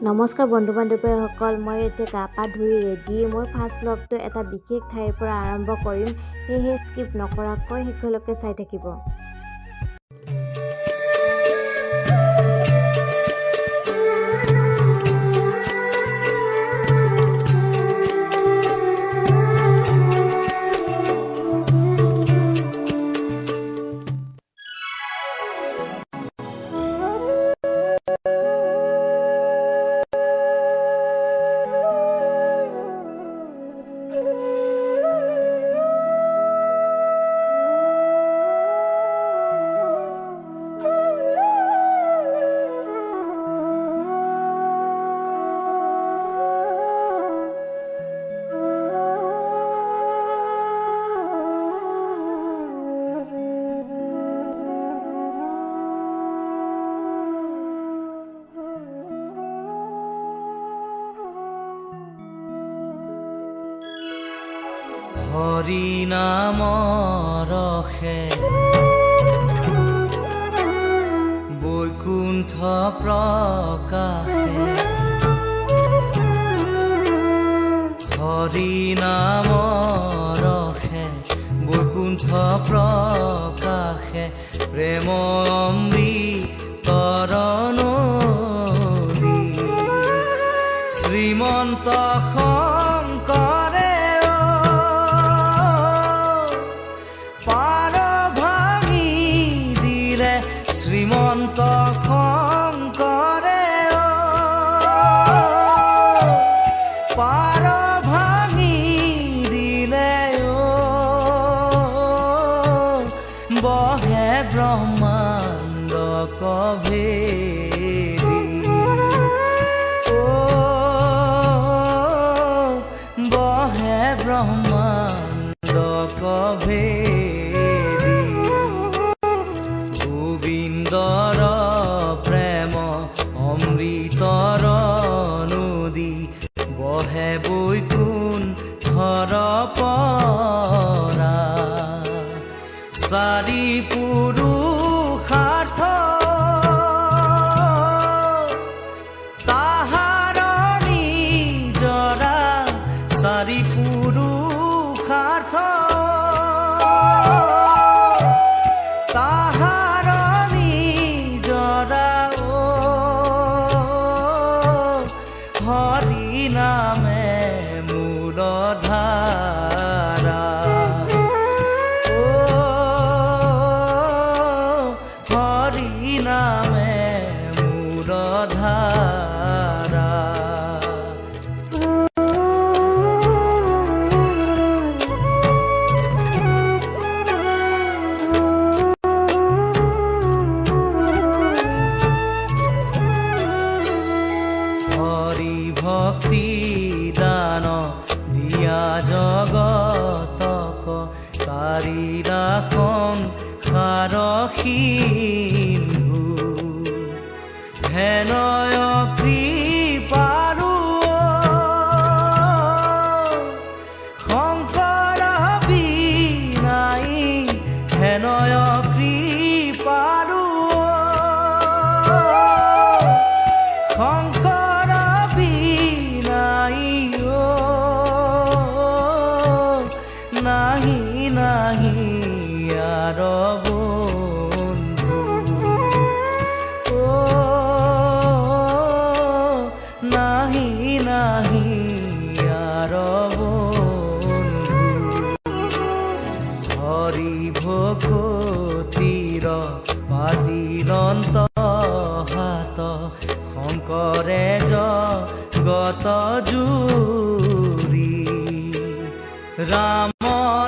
নমস্কাৰ বন্ধু বান্ধৱীসকল, মই এতিয়া গা পা ধুই ৰেডি। মই ফাৰ্ষ্ট ব্লগটো এটা বিশেষ ঠাইৰ পৰা আৰম্ভ কৰিম, সেয়েহে স্কিপ নকৰাকৈ শেষলৈকে চাই থাকিব। হৰি নামৰ ৰসে বৈকুণ্ঠ প্ৰকাশে, হৰি নামৰ ৰসে বৈকুণ্ঠ প্ৰকাশে, প্ৰেম অমৃতৰ নদী শ্ৰীমন্ত শ্ৰীমন্ত শংকৰে পাৰ ভাঙি দিলে, বহে ব্ৰহ্মাণ্ড কভেদি, বহে ব্ৰহ্মাণ্ড কভেদি, গোবিন্দৰ প্ৰেম অমৃতৰ নদী বহে বৈকুণ্ঠৰ পৰা, চাৰি পুৰুষাৰ্থ তাহাৰ নিজৰা, চাৰি পুৰুষাৰ্থ তাহাৰ নিজৰা, হৰি নামে মূলধাৰা, হৰি নামে মূলধাৰা। হৰি ভক্তি দান দিয়া জগতক, কাৰিৰা সংসাৰ সিন্ধু, হেনয় কৃপাৰু শংকৰ বিনাই, হেনয় কৃপাৰু শংকৰ বিনাই, নাহি নাহি আৰ বন্ধু, নাহি নাহি আৰ বন্ধু, হৰি ভকতিৰ পাতিলন্ত হাত, শংকৰে জগত জুৰি, ৰাম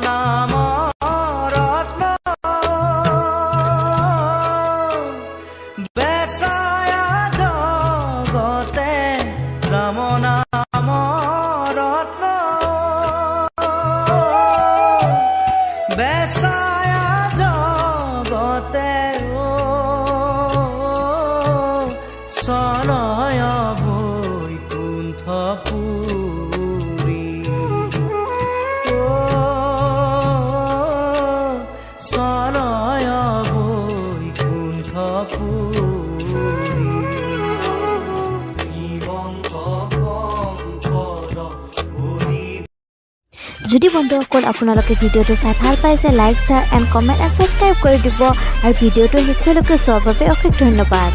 নাম ৰত্ন বেচায়া জগতে, ৰাম নাম ৰত্ন বেচায়া জগতে, চলয় বৈকুণ্ঠপুৰী, চলয় বৈকুণ্ঠপুৰী, যদি বন্ধুসকল আপোনালোকে ভিডিঅ'টো চাই ভাল পাইছে like share and comment and subscribe কৰি দিব আৰু ভিডিঅ'টো শেষলৈকে চোৱাৰ বাবে অশেষ ধন্যবাদ।